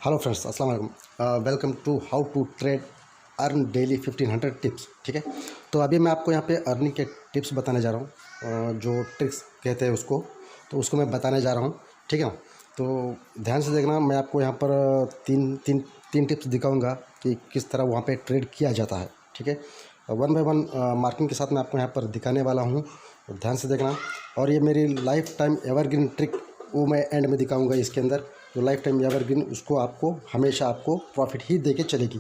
Hello friends, अस्सलाम वालेकुम। Welcome to how to trade earn daily 1500 tips. ठीक है, तो अभी मैं आपको यहाँ पे अर्निंग के टिप्स बताने जा रहा हूँ, जो ट्रिक्स कहते हैं उसको, तो उसको मैं बताने जा रहा हूँ। ठीक है ना, तो ध्यान से देखना। मैं आपको यहाँ पर तीन टिप्स दिखाऊंगा कि किस तरह वहाँ पे ट्रेड किया जाता है। ठीक है, वन बाय वन मार्किंग के साथ मैं आपको यहाँ पर दिखाने वाला हूँ, तो ध्यान से देखना। और ये मेरी लाइफ टाइम एवरग्रीन ट्रिक, वो मैं एंड में दिखाऊंगा। इसके अंदर जो लाइफ टाइम एवरग्रीन, उसको आपको हमेशा आपको प्रॉफिट ही दे के चलेगी।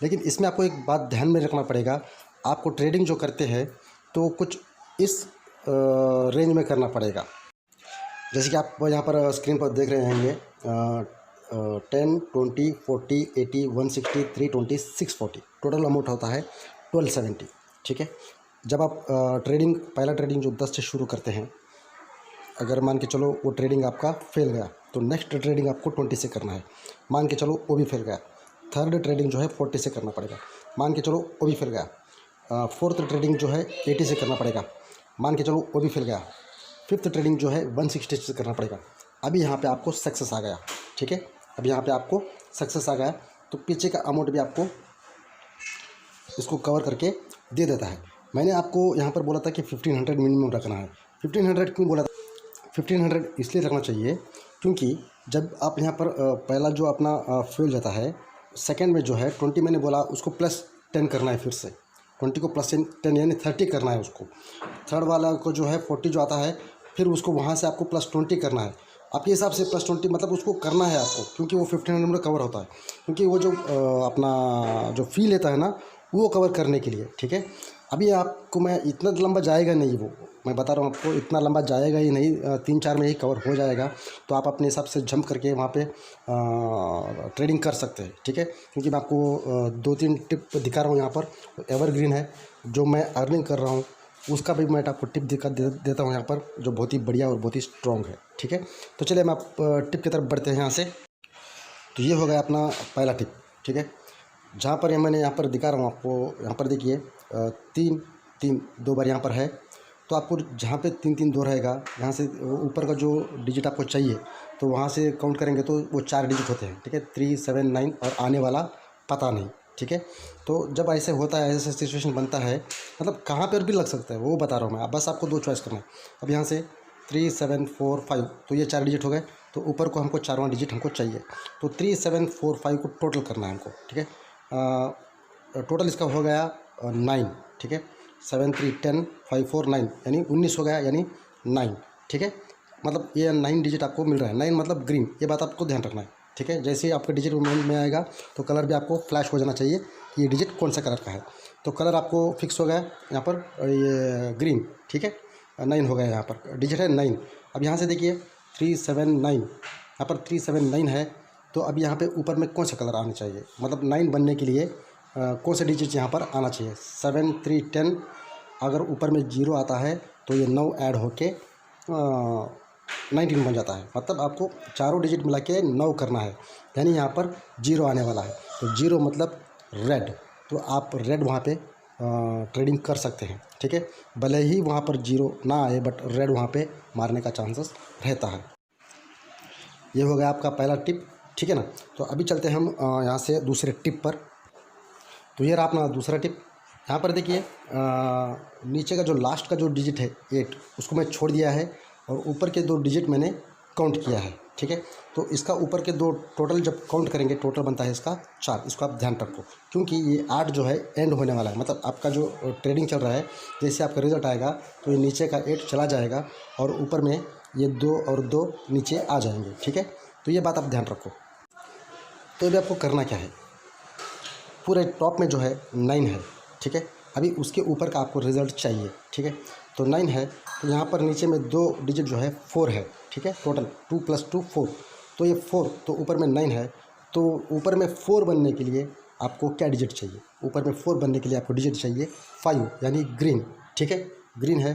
लेकिन इसमें आपको एक बात ध्यान में रखना पड़ेगा, आपको ट्रेडिंग जो करते हैं तो कुछ इस रेंज में करना पड़ेगा। जैसे कि आप यहाँ पर स्क्रीन पर देख रहे होंगे 10, 20, 40, 80, 160, 320, 640 टोटल अमाउंट होता है 1270। ठीक है, जब आप पहला ट्रेडिंग जो 10 से शुरू करते हैं, अगर मान के चलो वो ट्रेडिंग आपका फेल गया तो नेक्स्ट ट्रेडिंग आपको 20 से करना है। मान के चलो वो भी फेल गया, थर्ड ट्रेडिंग जो है 40 से करना पड़ेगा। मान के चलो वो भी फेल गया, फोर्थ ट्रेडिंग जो है 80 से करना पड़ेगा। मान के चलो वो भी फेल गया, फिफ्थ ट्रेडिंग जो है 160 से करना पड़ेगा। अभी यहाँ पे आपको सक्सेस आ गया। ठीक है, अभी यहाँ पे आपको सक्सेस आ गया, तो पीछे का अमाउंट भी आपको इसको कवर करके दे देता है। मैंने आपको यहाँ पर बोला था कि 1500 मिनिमम रखना है। 1500 क्यों बोला था? 1500 इसलिए रखना चाहिए क्योंकि जब आप यहाँ पर पहला जो अपना फ्यूल जाता है, सेकंड में जो है 20 मैंने बोला, उसको +10 करना है। फिर से 20 को +10 यानी 30 करना है उसको। थर्ड वाला को जो है 40 जो आता है, फिर उसको वहाँ से आपको +20 करना है। आपके हिसाब से +20 मतलब उसको करना है आपको, क्योंकि वो 1500 में कवर होता है। क्योंकि वो जो अपना जो फी लेता है ना, वो कवर करने के लिए। ठीक है, अभी आपको मैं इतना लंबा जाएगा नहीं, वो मैं बता रहा हूँ आपको, इतना लंबा जाएगा ही नहीं, 3-4 में ही कवर हो जाएगा। तो आप अपने हिसाब से जंप करके वहाँ पे ट्रेडिंग कर सकते हैं। ठीक है, क्योंकि मैं आपको 2-3 टिप दिखा रहा हूँ यहाँ पर, एवरग्रीन है, जो मैं अर्निंग कर रहा हूँ उसका भी मैं आपको टिप देता हूँ यहाँ पर, जो बहुत ही बढ़िया और बहुत ही स्ट्रॉन्ग है। ठीक है, तो चलिए हम आप टिप की तरफ बढ़ते हैं यहाँ से। तो ये हो गया अपना पहला टिप। ठीक है, जहाँ पर मैंने यहाँ पर दिखा रहा हूँ आपको, यहाँ पर देखिए 3 2 बार यहाँ पर है। तो आपको जहाँ पे 3 2 रहेगा, यहाँ से ऊपर का जो डिजिट आपको चाहिए, तो वहाँ से काउंट करेंगे तो वो 4 डिजिट होते हैं। ठीक है, 3 7 9 और आने वाला पता नहीं। ठीक है, तो जब ऐसे होता है, ऐसा सिचुएशन बनता है, मतलब कहाँ पर भी लग सकता है, वो बता रहा हूँ मैं। बस आपको 2 चॉइस करना है। अब यहाँ से 3 7 4 5, तो ये 4 डिजिट हो गए, तो ऊपर को हमको 4वां डिजिट हमको चाहिए, तो 3 7 4 5 को टोटल करना है हमको। ठीक है, टोटल इसका हो गया 9। ठीक है, 7 3 10 5 4 9 यानी 19 हो गया, यानी 9। ठीक है, मतलब ये 9 डिजिट आपको मिल रहा है। 9 मतलब ग्रीन, ये बात आपको ध्यान रखना है। ठीक है, जैसे ही आपका डिजिट में आएगा तो कलर भी आपको फ्लैश हो जाना चाहिए कि ये डिजिट कौन सा कलर का है। तो कलर आपको फिक्स हो गया यहाँ पर, ये ग्रीन। ठीक है, 9 हो गया, यहाँ पर डिजिट है 9। अब यहाँ से देखिए 3 7 9, यहाँ पर 3 7 9 है। तो अब यहाँ पे ऊपर में कौन सा कलर आना चाहिए, मतलब 9 बनने के लिए कौन सा डिजिट यहाँ पर आना चाहिए? 7 3 10। अगर ऊपर में 0 आता है तो ये 9 ऐड होके 19 बन जाता है। मतलब आपको चारों डिजिट मिला के 9 करना है, यानी यहाँ पर 0 आने वाला है। तो 0 मतलब रेड, तो आप रेड वहाँ पे ट्रेडिंग कर सकते हैं। ठीक है, भले ही वहाँ पर 0 ना आए, बट रेड वहाँ पे मारने का चांसेस रहता है। ये हो गया आपका पहला टिप। ठीक है ना, तो अभी चलते हैं हम यहाँ से दूसरे टिप पर। तो ये रहा अपना दूसरा टिप। यहाँ पर देखिए नीचे का जो लास्ट का जो डिजिट है 8, उसको मैं छोड़ दिया है, और ऊपर के 2 डिजिट मैंने काउंट किया है। ठीक है, तो इसका ऊपर के 2 टोटल जब काउंट करेंगे, टोटल बनता है इसका 4। इसको आप ध्यान रखो, क्योंकि ये 8 जो है एंड होने वाला है। मतलब आपका जो ट्रेडिंग चल रहा है, जैसे आपका रिजल्ट आएगा तो ये नीचे का 8 चला जाएगा, और ऊपर में ये 2 और 2 नीचे आ जाएंगे। ठीक है, तो ये बात आप ध्यान रखो। तो अभी आपको करना क्या है, पूरे टॉप में जो है 9 है। ठीक है, अभी उसके ऊपर का आपको रिज़ल्ट चाहिए। ठीक है, तो 9 है, तो यहाँ पर नीचे में 2 डिजिट जो है 4 है। ठीक है, टोटल 2 + 2 4, तो ये 4, तो ऊपर में 9 है। तो ऊपर में 4 बनने के लिए आपको क्या डिजिट चाहिए? ऊपर में 4 बनने के लिए आपको डिजिट चाहिए 5, यानी ग्रीन। ठीक है, ग्रीन है,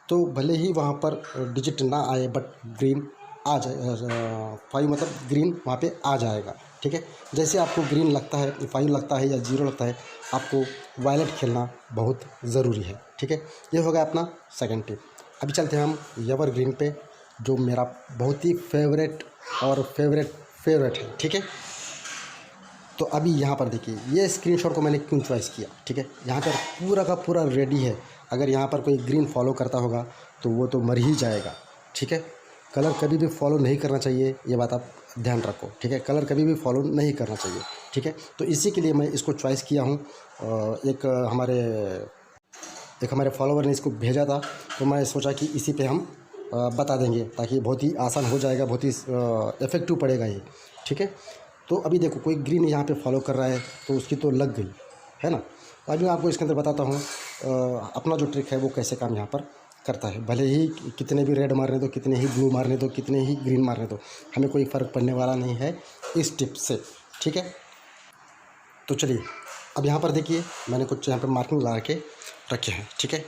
तो भले ही वहाँ पर डिजिट ना आए, बट ग्रीन आ जाए, 5 मतलब ग्रीन वहाँ पे आ जाएगा। ठीक है, जैसे आपको ग्रीन लगता है, 5 लगता है या 0 लगता है, आपको वायलेट खेलना बहुत ज़रूरी है। ठीक है, ये हो गया अपना सेकंड टिप। अभी चलते हैं हम एवरग्रीन पे, जो मेरा बहुत ही फेवरेट है। ठीक है, तो अभी यहाँ पर देखिए ये स्क्रीनशॉट को मैंने क्यों चॉइस किया, ठीक है। यहाँ पर पूरा का पूरा रेडी है। अगर यहाँ पर कोई ग्रीन फॉलो करता होगा तो वो तो मर ही जाएगा, ठीक है। कलर कभी भी फॉलो नहीं करना चाहिए, ये बात आप ध्यान रखो, ठीक है। कलर कभी भी फॉलो नहीं करना चाहिए, ठीक है। तो इसी के लिए मैं इसको चॉइस किया हूँ। एक हमारे फॉलोवर ने इसको भेजा था, तो मैं सोचा कि इसी पे हम बता देंगे, ताकि बहुत ही आसान हो जाएगा, बहुत ही इफ़ेक्टिव पड़ेगा ये, ठीक है। तो अभी देखो कोई ग्रीन यहाँ पे फॉलो कर रहा है तो उसकी तो लग गई है ना। तो अभी मैं आपको इसके अंदर बताता हूँ अपना जो ट्रिक है वो कैसे काम यहाँ पर करता है। भले ही कितने भी रेड मारने दो, कितने ही ब्लू मारने दो, कितने ही ग्रीन मारने दो, हमें कोई फ़र्क पड़ने वाला नहीं है इस टिप से, ठीक है। तो चलिए अब यहाँ पर देखिए मैंने कुछ यहाँ पर मार्किंग लगा के रखे हैं, ठीक है।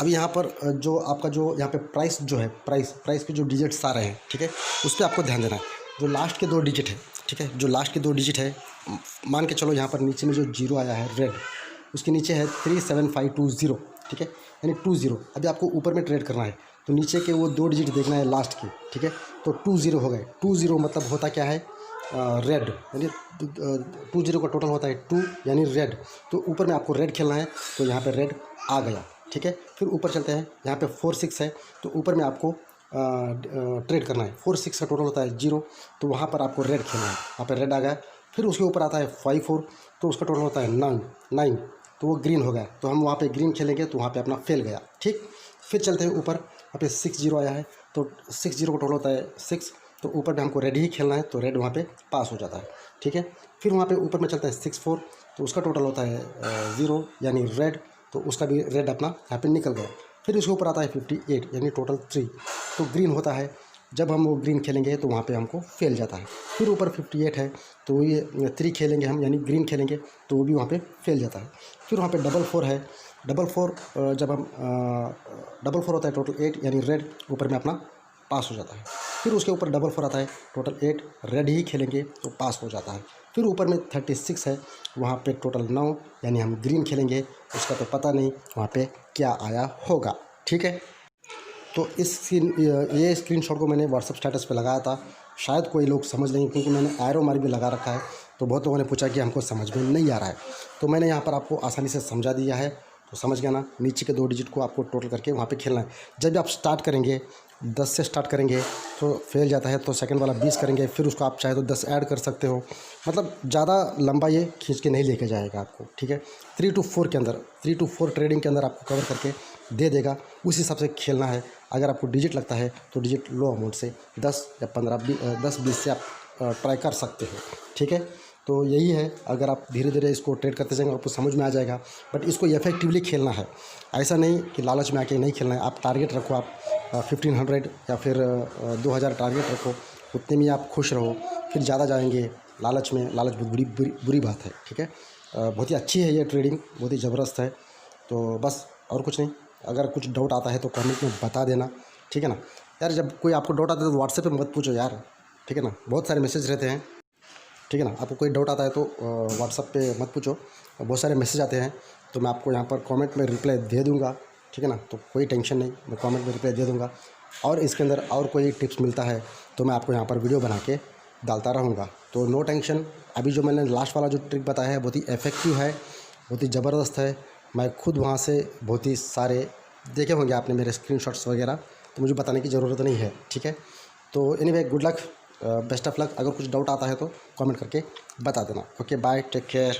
अभी यहाँ पर जो आपका जो यहाँ पे प्राइस जो है, प्राइस के जो डिजिट्स आ रहे हैं, ठीक है, उस पर आपको ध्यान देना है। जो लास्ट के 2 डिजिट है, ठीक है, जो लास्ट के 2 डिजिट है, मान के चलो यहाँ पर नीचे में जो 0 आया है रेड, उसके नीचे है 37520, ठीक है, यानी 20। अभी आपको ऊपर में ट्रेड करना है तो नीचे के वो 2 डिजिट देखना है लास्ट के, ठीक है। तो 20 हो गए। 20 मतलब होता क्या है, रेड, यानी 20 का टोटल होता है 2 यानी रेड। तो ऊपर में आपको रेड खेलना है, तो यहाँ पर रेड आ गया, ठीक है। फिर ऊपर चलते हैं, यहाँ पे 4-6 है, तो ऊपर में आपको ट्रेड करना है। 4-6 का टोटल होता है 0, तो वहाँ पर आपको रेड खेलना है, वहाँ पर रेड आ गया। फिर उसके ऊपर आता है 5-4, तो उसका टोटल होता है 9, तो वो ग्रीन हो गया। तो हम वहाँ पे ग्रीन खेलेंगे, तो वहाँ पे अपना फेल गया, ठीक। फिर चलते हैं ऊपर, यहाँ पे 6-0 आया है, तो 6-0 का टोटल होता है 6, तो ऊपर में हमको रेड ही खेलना है, तो रेड वहाँ पे पास हो जाता है, ठीक है। फिर वहाँ पे ऊपर में चलता है 6-4, तो उसका टोटल होता है 0 यानी रेड, तो उसका भी रेड अपना यहाँ पे निकल गया। फिर उसके ऊपर आता है 58 यानी टोटल 3, तो ग्रीन होता है। जब हम वो ग्रीन खेलेंगे तो वहाँ पे हमको फेल जाता है। फिर ऊपर 58 है, तो ये 3 खेलेंगे हम, यानी ग्रीन खेलेंगे, तो वो भी वहाँ पे फेल जाता है। फिर वहाँ पे 4-4 है। 4-4 जब हम 4-4 होता है टोटल 8 यानी रेड, ऊपर में अपना पास हो जाता है। फिर उसके ऊपर 4-4 आता है, टोटल 8 रेड ही खेलेंगे तो पास हो जाता है। फिर ऊपर में 36 है, वहाँ पे टोटल 9 यानी हम ग्रीन खेलेंगे, उसका तो पता नहीं वहाँ पे क्या आया होगा, ठीक है। तो ये स्क्रीनशॉट को मैंने व्हाट्सअप स्टेटस पे लगाया था, शायद कोई लोग समझ नहीं, क्योंकि मैंने एरो मार्क भी लगा रखा है, तो बहुत लोगों ने पूछा कि हमको समझ में नहीं आ रहा है, तो मैंने यहाँ पर आपको आसानी से समझा दिया है। तो समझ गया ना, नीचे के 2 डिजिट को आपको टोटल करके वहाँ पे खेलना है। जब भी आप स्टार्ट करेंगे 10 से स्टार्ट करेंगे तो फेल जाता है, तो सेकंड वाला 20 करेंगे, फिर उसको आप चाहे तो 10 ऐड कर सकते हो। मतलब ज़्यादा लंबा ये खींच के नहीं लेके जाएगा आपको, ठीक है। 3 to 4 के अंदर, 3 to 4 ट्रेडिंग के अंदर आपको कवर करके दे देगा, उस हिसाब से खेलना है। अगर आपको डिजिट लगता है तो डिजिट लो अमाउंट से 10 या 15 10-20 से आप ट्राई कर सकते हो, ठीक है। तो यही है, अगर आप धीरे धीरे इसको ट्रेड करते जाएंगे आपको समझ में आ जाएगा, बट इसको इफेक्टिवली खेलना है। ऐसा नहीं कि लालच में आके नहीं खेलना है। आप टारगेट रखो, आप 1500 या फिर 2000 टारगेट रखो, उतने में आप खुश रहो। फिर ज़्यादा जाएंगे लालच में, लालच बहुत बुरी बात है, ठीक है। बहुत ही अच्छी है ये ट्रेडिंग, बहुत ही ज़बरदस्त है। तो बस और कुछ नहीं, अगर कुछ डाउट आता है तो कमेंट में बता देना, ठीक है ना यार। जब कोई आपको डाउट आता है तो व्हाट्सएप पे मत पूछो यार, ठीक है ना, बहुत सारे मैसेज रहते हैं, ठीक है ना। आपको कोई डाउट आता है तो व्हाट्सएप पे मत पूछो, बहुत सारे मैसेज आते हैं, तो मैं आपको यहाँ पर कमेंट में रिप्लाई दे दूँगा, ठीक है ना। तो कोई टेंशन नहीं, मैं कमेंट में रिप्लाई दे दूँगा। और इसके अंदर और कोई टिप्स मिलता है तो मैं आपको यहाँ पर वीडियो बना के डालता रहूँगा, तो नो टेंशन। अभी जो मैंने लास्ट वाला जो ट्रिक बताया है बहुत ही इफेक्टिव है, बहुत ही ज़बरदस्त है। मैं खुद वहाँ से बहुत ही सारे देखे होंगे आपने मेरे स्क्रीनशॉट्स वगैरह, तो मुझे बताने की ज़रूरत नहीं है, ठीक है। तो anyway good luck, best of luck. अगर कुछ डाउट आता है तो कमेंट करके बता देना। Okay bye, take care.